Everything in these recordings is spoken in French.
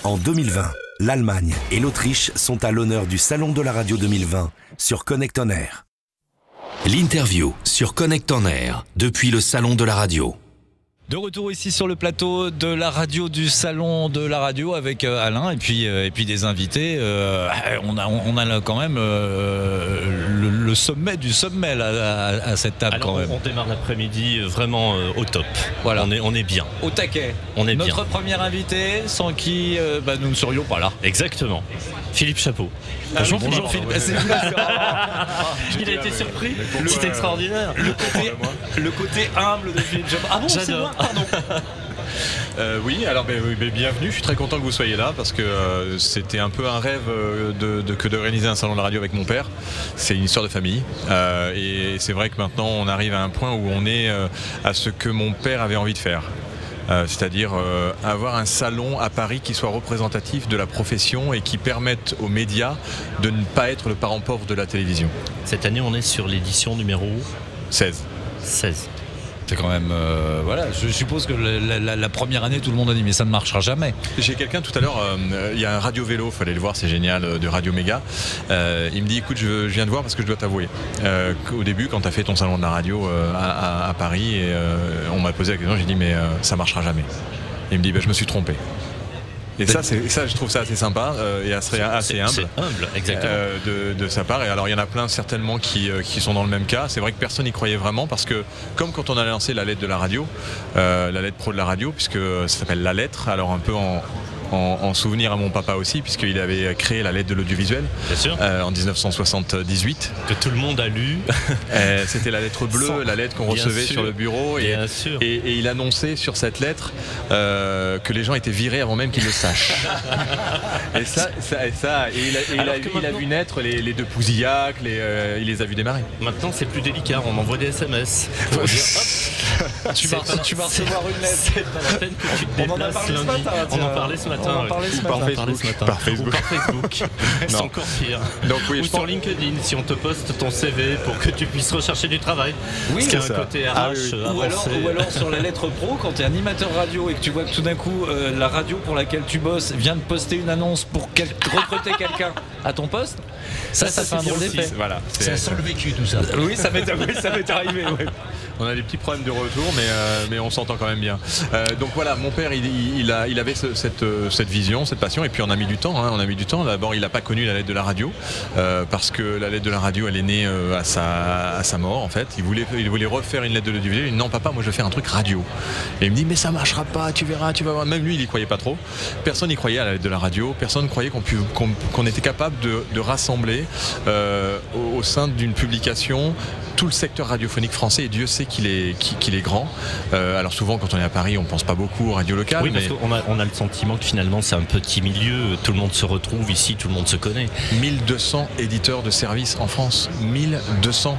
En 2020, l'Allemagne et l'Autriche sont à l'honneur du Salon de la radio 2020 sur Connect On Air. L'interview sur Connect On Air depuis le Salon de la radio. De retour ici sur le plateau de la radio du Salon de la radio avec Alain et puis des invités. On a quand même le sommet du sommet là, à cette table. Alors, quand même. On démarre l'après-midi vraiment au top. Voilà. On est bien. Au taquet. On est Notre bien. premier invité sans qui nous ne serions pas là. Exactement. Philippe Chapeau. Bonjour Philippe. Il a été surpris. C'est extraordinaire. Le côté humble de Philippe Chapeau. Ah bon, c'est moi, pardon. Oui, alors bienvenue, je suis très content que vous soyez là parce que c'était un peu un rêve que d'organiser un salon de la radio avec mon père. C'est une histoire de famille et c'est vrai que maintenant on arrive à un point où on est à ce que mon père avait envie de faire. C'est-à-dire avoir un salon à Paris qui soit représentatif de la profession et qui permette aux médias de ne pas être le parent pauvre de la télévision. Cette année, on est sur l'édition numéro 16. C'est quand même voilà. Je suppose que la première année, tout le monde a dit mais ça ne marchera jamais. J'ai quelqu'un tout à l'heure, il y a un radio vélo, il fallait le voir, c'est génial, de Radio Méga. Il me dit écoute, je viens de voir parce que je dois t'avouer qu'au début, quand tu as fait ton salon de la radio à Paris, et, on m'a posé la question, j'ai dit mais ça marchera jamais. Et il me dit je me suis trompé. Et ça, je trouve ça assez sympa et assez humble. C'est humble, exactement. De sa part. Et alors, il y en a plein certainement qui sont dans le même cas. C'est vrai que personne n'y croyait vraiment parce que, comme quand on a lancé la lettre de la radio, la lettre pro de la radio, puisque ça s'appelle La Lettre, alors un peu en souvenir à mon papa aussi, puisqu'il avait créé la lettre de l'audiovisuel en 1978. Que tout le monde a lu. C'était la lettre bleue, la lettre qu'on recevait sur le bureau. Et il annonçait sur cette lettre que les gens étaient virés avant même qu'ils le sachent. Il a vu naître les deux Pouzillac, il les a vus démarrer. Maintenant, c'est plus délicat, on envoie des SMS. Tu vas recevoir une lettre. C'est pas la peine que tu te déplaces lundi. On en parlait ce matin. Par Facebook. C'est encore pire. Donc, oui, ou sur LinkedIn, si on te poste ton CV pour que tu puisses rechercher du travail. Oui, c'est un côté RH ou alors sur la lettre pro, quand tu es animateur radio et que tu vois que tout d'un coup la radio pour laquelle tu bosses vient de poster une annonce pour recruter quelqu'un à ton poste, ça fait un drôle d'effet. Voilà, ça sent le vécu tout ça. Oui, ça m'est arrivé. Ouais. On a des petits problèmes de retour, mais on s'entend quand même bien. Donc voilà, mon père, il avait cette vision, cette passion, et puis on a mis du temps. On a mis du temps. D'abord, il n'a pas connu la lettre de la radio, parce que la lettre de la radio, elle est née à sa mort, en fait. Il voulait refaire une lettre de l'audiovisuel. Il dit non, papa, moi je veux faire un truc radio. Et il me dit mais ça marchera pas, tu verras, tu vas voir. Même lui, il y croyait pas trop. Personne n'y croyait à la lettre de la radio. Personne ne croyait qu'on était capable de rassembler au sein d'une publication tout le secteur radiophonique français, et Dieu sait qu'il est grand. Alors souvent quand on est à Paris on pense pas beaucoup aux radios locales. Oui, parce qu'on a le sentiment que finalement c'est un petit milieu, tout le monde se retrouve ici, tout le monde se connaît. 1200 éditeurs de services en France, 1200.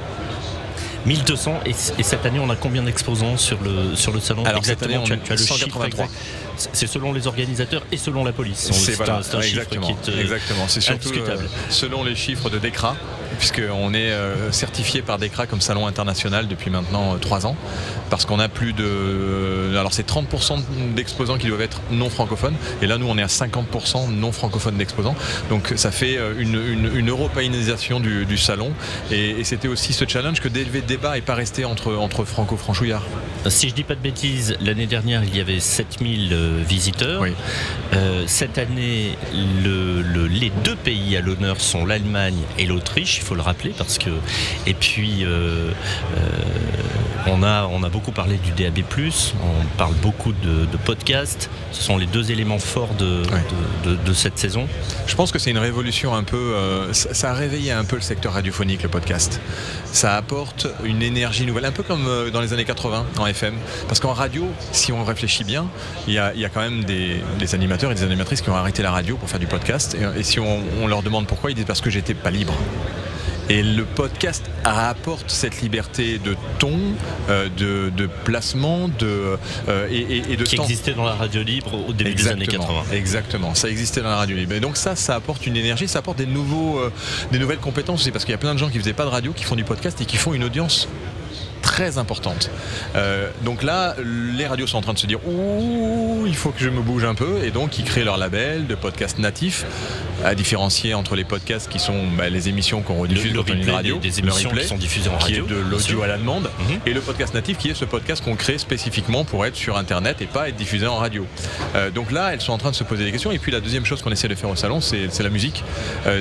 1200 et cette année on a combien d'exposants sur le salon? Alors exactement, cette année, tu as le 183. chiffre exact. C'est selon les organisateurs et selon la police. C'est un chiffre qui est exactement. C'est surtout indiscutable. Selon les chiffres de DECRA, puisqu'on est certifié par DECRA comme salon international depuis maintenant 3 ans, parce qu'on a plus de... Alors c'est 30% d'exposants qui doivent être non francophones, et là nous on est à 50% non francophones d'exposants, donc ça fait une européanisation du salon, et c'était aussi ce challenge que d'élever le débat et pas rester entre franco-franchouillards. Si je dis pas de bêtises, l'année dernière il y avait 7000 visiteurs. Oui. Cette année, les deux pays à l'honneur sont l'Allemagne et l'Autriche, il faut le rappeler, parce que... Et puis, on a beaucoup parlé du DAB+, on parle beaucoup de podcasts. Ce sont les deux éléments forts de cette saison. Je pense que c'est une révolution un peu... ça a réveillé un peu le secteur radiophonique, le podcast. Ça apporte une énergie nouvelle, un peu comme dans les années 80 en FM. Parce qu'en radio, si on réfléchit bien, il y a quand même des animateurs et des animatrices qui ont arrêté la radio pour faire du podcast. Et si on leur demande pourquoi, ils disent parce que j'étais pas libre. Et le podcast apporte cette liberté de ton, de placement, et de qui temps. Existait dans la radio libre au début des années 80. Exactement, ça existait dans la radio libre. Et donc ça apporte une énergie, ça apporte des nouvelles compétences aussi, parce qu'il y a plein de gens qui faisaient pas de radio, qui font du podcast et qui font une audience très importante. Donc là, les radios sont en train de se dire ouh, il faut que je me bouge un peu, et donc ils créent leur label de podcasts natifs, à différencier entre les podcasts qui sont les émissions qu'on rediffuse dans une radio, des émissions qui sont diffusées en radio, qui est de l'audio à la demande, et le podcast natif qui est ce podcast qu'on crée spécifiquement pour être sur internet et pas être diffusé en radio. Donc là, elles sont en train de se poser des questions. Et puis la deuxième chose qu'on essaie de faire au salon, c'est la musique.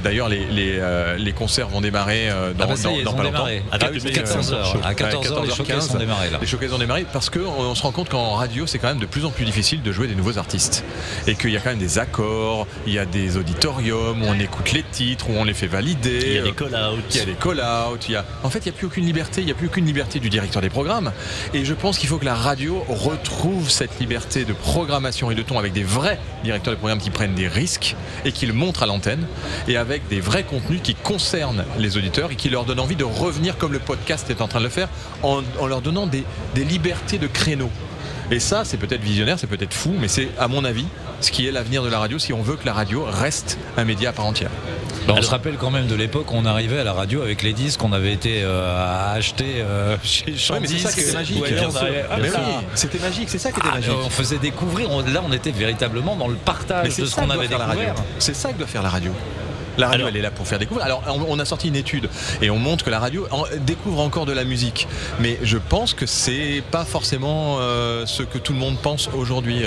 D'ailleurs, les concerts vont démarrer dans pas longtemps. À 14h. À 14h, les showcases sont démarrés là. Les showcases ont démarré parce qu'on se rend compte qu'en radio, c'est quand même de plus en plus difficile de jouer des nouveaux artistes. Et qu'il y a quand même des accords, il y a des auditoriums où on écoute les titres, où on les fait valider. Il y a des call-outs. En fait, il n'y a plus aucune liberté. Il n'y a plus aucune liberté du directeur des programmes. Et je pense qu'il faut que la radio retrouve cette liberté de programmation et de ton avec des vrais directeurs de programmes qui prennent des risques et qui le montrent à l'antenne, et avec des vrais contenus qui concernent les auditeurs et qui leur donnent envie de revenir comme le podcast est en train de le faire, en leur donnant des libertés de créneaux. Et ça, c'est peut-être visionnaire, c'est peut-être fou, mais c'est, à mon avis, ce qui est l'avenir de la radio si on veut que la radio reste un média à part entière. On se rappelle quand même de l'époque où on arrivait à la radio avec les disques qu'on avait été acheter chez Champ mais c'est ça qui était magique. C'était magique, c'est ça qui était magique. On faisait découvrir, là on était véritablement dans le partage de ce qu'on avait découvert. C'est ça que doit faire la radio. La radio, elle est là pour faire découvrir. Alors, on a sorti une étude et on montre que la radio découvre encore de la musique. Mais je pense que c'est pas forcément ce que tout le monde pense aujourd'hui.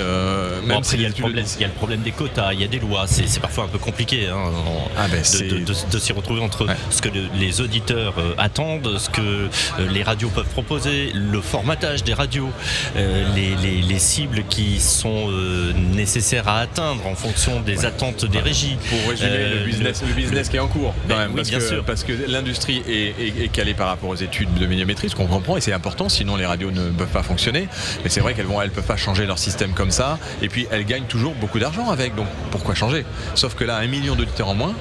Même il y a le problème des quotas, il y a des lois. C'est parfois un peu compliqué de s'y retrouver entre ce que les auditeurs attendent, ce que les radios peuvent proposer, le formatage des radios, les cibles qui sont nécessaires à atteindre en fonction des attentes des régies. Pour résumer le business qui est en cours quand même, oui, parce que l'industrie est calée par rapport aux études de médiamétrie, ce qu'on comprend, et c'est important, sinon les radios ne peuvent pas fonctionner. Mais c'est vrai qu'elles peuvent pas changer leur système comme ça, et puis elles gagnent toujours beaucoup d'argent avec, donc pourquoi changer? Sauf que là, 1 million d'auditeurs en moins,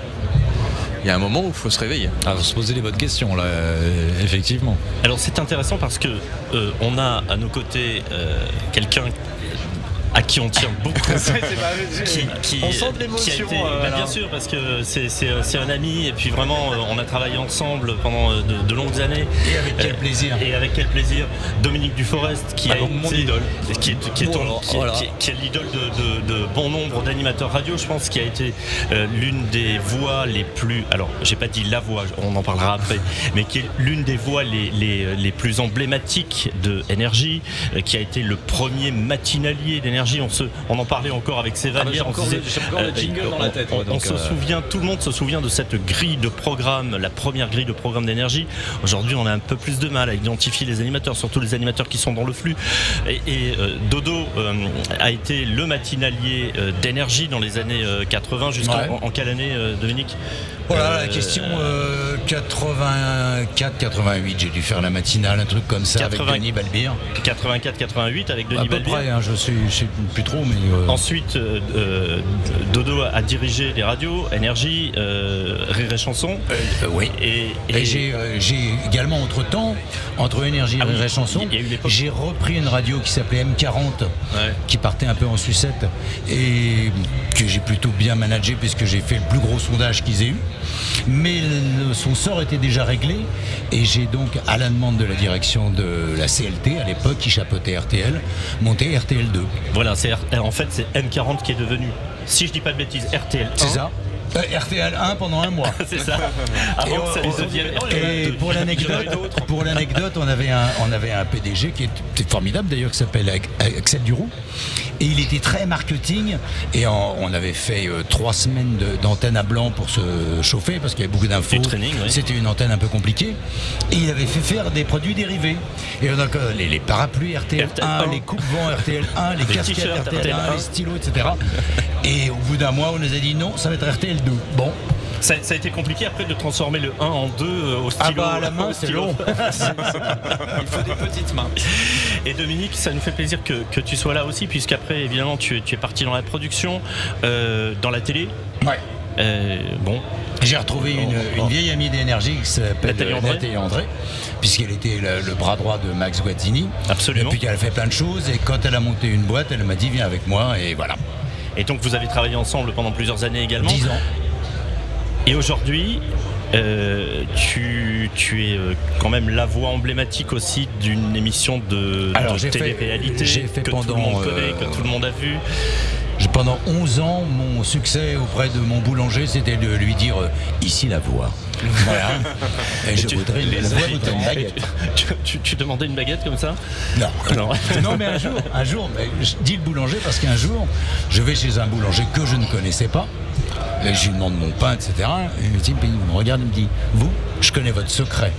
il y a un moment où il faut se réveiller. Faut se poser les bonnes questions là, effectivement. Alors c'est intéressant parce que on a à nos côtés quelqu'un à qui on tient beaucoup. On sent de l'émotion. Bien sûr, parce que c'est un ami, et puis vraiment on a travaillé ensemble pendant de longues années. Et avec quel plaisir. Et avec quel plaisir. Dominique Duforest, qui est mon idole, qui est l'idole de bon nombre d'animateurs radio, je pense, qui a été l'une des voix les plus, alors j'ai pas dit la voix, on en parlera après, mais qui est l'une des voix les plus emblématiques de Énergie, qui a été le premier matinalier d'Énergie. On en parlait encore avec Séval hier. J'ai encore le jingle dans la tête. Tout le monde se souvient de cette grille de programme, la première grille de programme d'Énergie. Aujourd'hui, on a un peu plus de mal à identifier les animateurs, surtout les animateurs qui sont dans le flux. Et Dodo a été le matinalier d'Énergie dans les années 80. En quelle année, Dominique? Voilà la question. 84-88, j'ai dû faire la matinale, un truc comme ça, avec Denis Balbir. 84-88 avec Denis Balbir. À peu près, hein, je sais plus trop, mais... Ensuite, Dodo a dirigé les radios, Énergie, Rire et Chanson. Oui. Et j'ai également, entre Énergie et Rire et Chanson, j'ai repris une radio qui s'appelait M40, qui partait un peu en sucette, et que j'ai plutôt bien managé, puisque j'ai fait le plus gros sondage qu'ils aient eu. Mais son sort était déjà réglé, et j'ai donc, à la demande de la direction de la CLT à l'époque, qui chapeautait RTL, monté RTL2. Voilà, en fait c'est M40 qui est devenu, si je dis pas de bêtises, RTL1. C'est ça. RTL1 pendant un mois. C'est ça. Avant que ça les devienne RTL2. Et pour l'anecdote, on avait un PDG qui était formidable d'ailleurs, qui s'appelle Axel Duroux. Et il était très marketing, et on avait fait 3 semaines d'antenne à blanc pour se chauffer, parce qu'il y avait beaucoup d'infos. C'était une antenne un peu compliquée. Et il avait fait faire des produits dérivés. Et on a les parapluies RTL1, les coupes-vents RTL1, les casquettes RTL1, les stylos, etc. Et au bout d'un mois, on nous a dit non, ça va être RTL2. Bon. Ça a été compliqué après de transformer le 1 en 2 au stylo. À la main, c'est long. Il faut des petites mains. Et Dominique, ça nous fait plaisir que tu sois là aussi, puisqu'après, évidemment, tu es parti dans la production, dans la télé. Ouais. Bon. J'ai retrouvé une vieille amie d'Énergie qui s'appelle Nathalie André, puisqu'elle était le bras droit de Max Guazzini. Absolument. Depuis qu'elle a fait plein de choses, et quand elle a monté une boîte, elle m'a dit viens avec moi, et voilà. Et donc vous avez travaillé ensemble pendant plusieurs années également. 10 ans. Et aujourd'hui, Tu es quand même la voix emblématique aussi d'une émission de télé-réalité que tout le monde connaît, que tout le monde a vu. Pendant 11 ans, mon succès auprès de mon boulanger, c'était de lui dire ici la voix. Voilà. Et je voudrais une baguette. Tu demandais une baguette comme ça? Non. Non, mais un jour, mais je dis le boulanger parce qu'un jour, je vais chez un boulanger que je ne connaissais pas. Et je lui demande mon pain, etc. Et il me regarde et me dit, vous, je connais votre secret.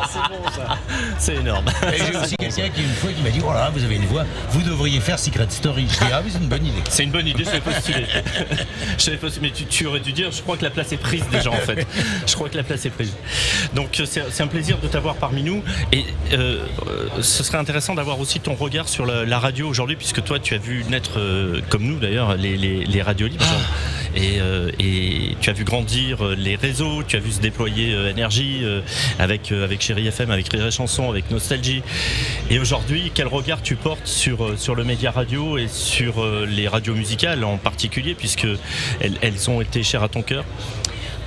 C'est bon ça. C'est énorme. Et j'ai aussi quelqu'un qui une fois qui m'a dit, oh là là, vous avez une voix, vous devriez faire Secret Story. Je dis, ah oui, c'est une bonne idée. C'est une bonne idée, je vais postuler. Mais tu aurais dû dire, je crois que la place est prise déjà en fait. Je crois que la place est prise. Donc c'est un plaisir de t'avoir parmi nous. Et ce serait intéressant d'avoir aussi ton regard sur la radio aujourd'hui, puisque toi tu as vu naître, comme nous d'ailleurs, les radios libres. Et tu as vu grandir les réseaux, tu as vu se déployer Énergie avec Chérie FM, avec Rire et Chanson, avec Nostalgie. Et aujourd'hui, quel regard tu portes sur le média radio et sur les radios musicales en particulier, puisque elles ont été chères à ton cœur?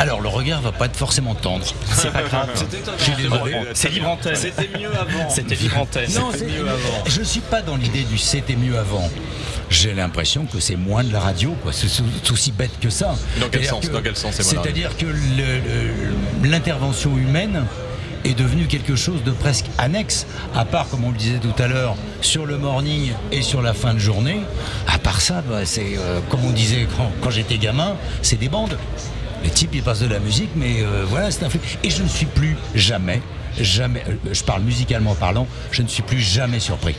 Alors le regard va pas être forcément tendre. C'est pas grave. C'est libre antenne. C'était mieux avant. C'était libre antenne. Non, mieux avant. Je suis pas dans l'idée du c'était mieux avant. J'ai l'impression que c'est moins de la radio, quoi. C'est aussi bête que ça. Dans quel sens C'est-à-dire que l'intervention humaine est devenue quelque chose de presque annexe, à part, comme on le disait tout à l'heure, sur le morning et sur la fin de journée. À part ça, c'est comme on disait quand j'étais gamin, c'est des bandes. Les types, ils passent de la musique, mais voilà, c'est un fait. Et je ne suis plus jamais, je parle musicalement parlant, je ne suis plus jamais surpris.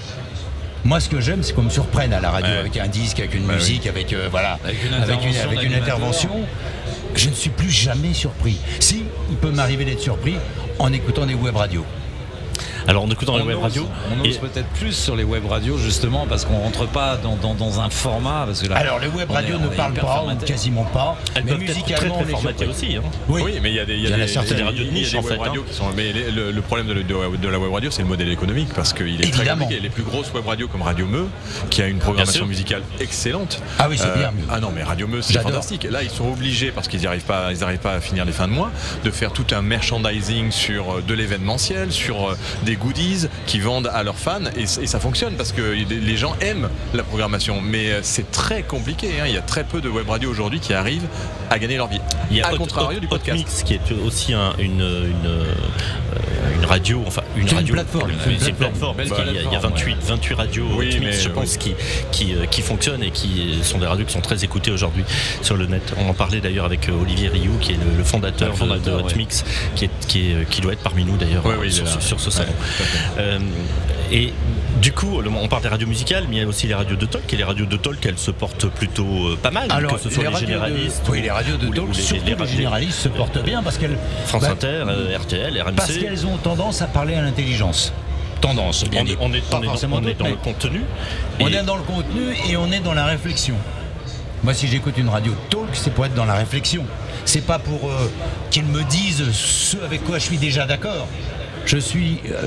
Moi, ce que j'aime, c'est qu'on me surprenne à la radio avec un disque, avec une musique, avec une intervention. Je ne suis plus jamais surpris. Si, il peut m'arriver d'être surpris en écoutant des web radios. Alors en écoutant les web radios, on ose peut-être plus sur les web radios justement parce qu'on rentre pas dans un format. Parce que là, alors les web radios ne parlent pas ou quasiment pas. Elles mais peuvent musicalement être très formatées aussi. Hein. Oui, mais il y a des radios de niche en fait. Mais le problème de la web radio, c'est le modèle économique parce qu'il est très compliqué. Les plus grosses web radios comme Radio Meux, qui a une programmation musicale excellente. Ah oui, c'est bien. Ah non, mais Radio Meux, c'est fantastique. Là, ils sont obligés parce qu'ils n'arrivent pas à finir les fins de mois, de faire tout un merchandising sur de l'événementiel, sur des goodies qui vendent à leurs fans et ça fonctionne parce que les gens aiment la programmation, mais c'est très compliqué. Il y a très peu de web radio aujourd'hui qui arrivent à gagner leur vie. Il y a contrario du podcast, Mix, qui est aussi une radio, enfin une radio plateforme. C'est une plateforme. Il y a 28 radios Mix, je pense, qui fonctionnent et qui sont des radios qui sont très écoutées aujourd'hui sur le net. On en parlait d'ailleurs avec Olivier Rioux, qui est le fondateur de Hotmix, qui doit être parmi nous d'ailleurs sur ce salon. Et du coup, on parle des radios musicales, mais il y a aussi les radios de talk. Et les radios de talk, elles se portent plutôt pas mal. Alors, que ce soit les généralistes. Oui, les radios de talk, surtout les généralistes se portent bien parce qu'elles. France Inter, RTL, RMC. Parce qu'elles ont tendance à parler à l'intelligence. Tendance, bien dit. On est dans le contenu. On est dans le contenu et on est dans la réflexion. Moi, si j'écoute une radio talk, c'est pour être dans la réflexion. C'est pas pour qu'ils me disent ce avec quoi je suis déjà d'accord.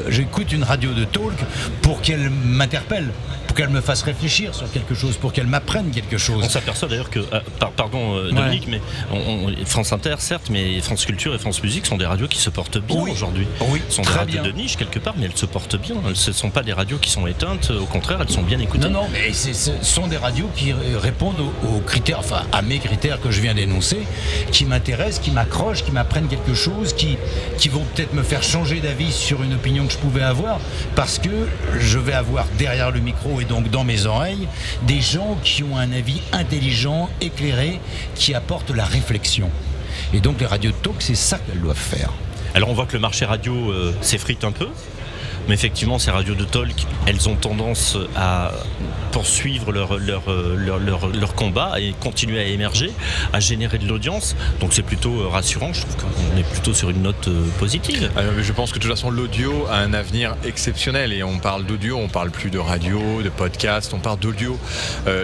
J'écoute une radio de talk pour qu'elle m'interpelle, pour qu'elle me fasse réfléchir sur quelque chose, pour qu'elle m'apprenne quelque chose. On s'aperçoit d'ailleurs que, pardon Dominique, mais France Inter certes, mais France Culture et France Musique sont des radios qui se portent bien aujourd'hui. Oui, sont des radios de niche quelque part, mais elles se portent bien. Ce ne sont pas des radios qui sont éteintes, au contraire, elles sont bien écoutées. Non, mais ce sont des radios qui répondent aux critères, enfin à mes critères que je viens d'énoncer, qui m'intéressent, qui m'accrochent, qui m'apprennent quelque chose, qui vont peut-être me faire changer d'avis sur une opinion que je pouvais avoir, parce que je vais avoir derrière le micro et donc dans mes oreilles des gens qui ont un avis intelligent, éclairé, qui apportent la réflexion. Et donc les radios de talk, c'est ça qu'elles doivent faire. Alors on voit que le marché radio s'effrite un peu. Mais effectivement, ces radios de talk, elles ont tendance à poursuivre leur combat et continuer à émerger, à générer de l'audience. Donc c'est plutôt rassurant. Je trouve qu'on est plutôt sur une note positive. Je pense que de toute façon, l'audio a un avenir exceptionnel. Et on parle d'audio, on parle plus de radio, de podcast, on parle d'audio.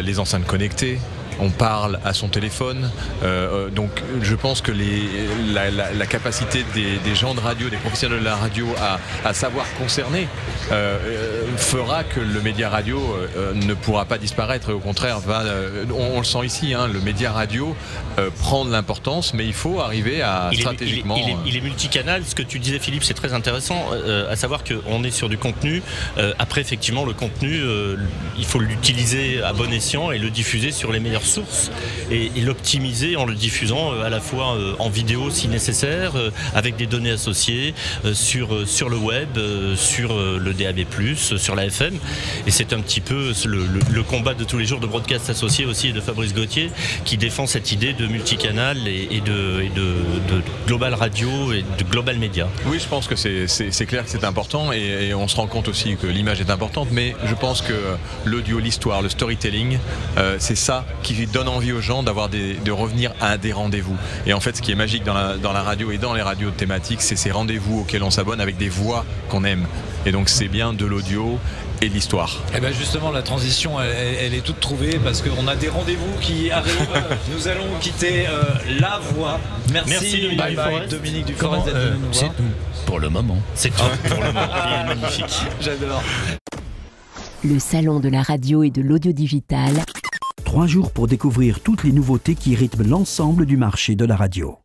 Les enceintes connectées. on parle à son téléphone. Donc je pense que la capacité des gens de radio, des professionnels de la radio à savoir concerner fera que le média radio ne pourra pas disparaître. Au contraire, on le sent ici, hein, le média radio prend de l'importance, mais il faut arriver à stratégiquement... Il est multicanal. Ce que tu disais, Philippe, c'est très intéressant, à savoir qu'on est sur du contenu. Après, effectivement, le contenu, il faut l'utiliser à bon escient et le diffuser sur les meilleures sources et l'optimiser en le diffusant à la fois en vidéo si nécessaire, avec des données associées, sur le web, sur le DAB+, sur la FM. Et c'est un petit peu le combat de tous les jours de Broadcast Associé aussi et de Fabrice Gauthier qui défend cette idée de multicanal et de global radio et de global média. Oui, je pense que c'est clair que c'est important et on se rend compte aussi que l'image est importante, mais je pense que l'audio, l'histoire, le storytelling, c'est ça qui donne envie aux gens de revenir à des rendez-vous. Et en fait, ce qui est magique dans la radio et dans les radios thématiques, c'est ces rendez-vous auxquels on s'abonne avec des voix qu'on aime. Et donc c'est bien de l'audio et de l'histoire. Et bien justement, la transition, elle est toute trouvée parce qu'on a des rendez-vous qui arrivent. Nous allons quitter La Voix. Merci Dominique Duforest d'être venu nous voir. C'est tout pour le moment. C'est tout pour le moment. Il est magnifique. J'adore. Le salon de la radio et de l'audio digital. 3 jours pour découvrir toutes les nouveautés qui rythment l'ensemble du marché de la radio.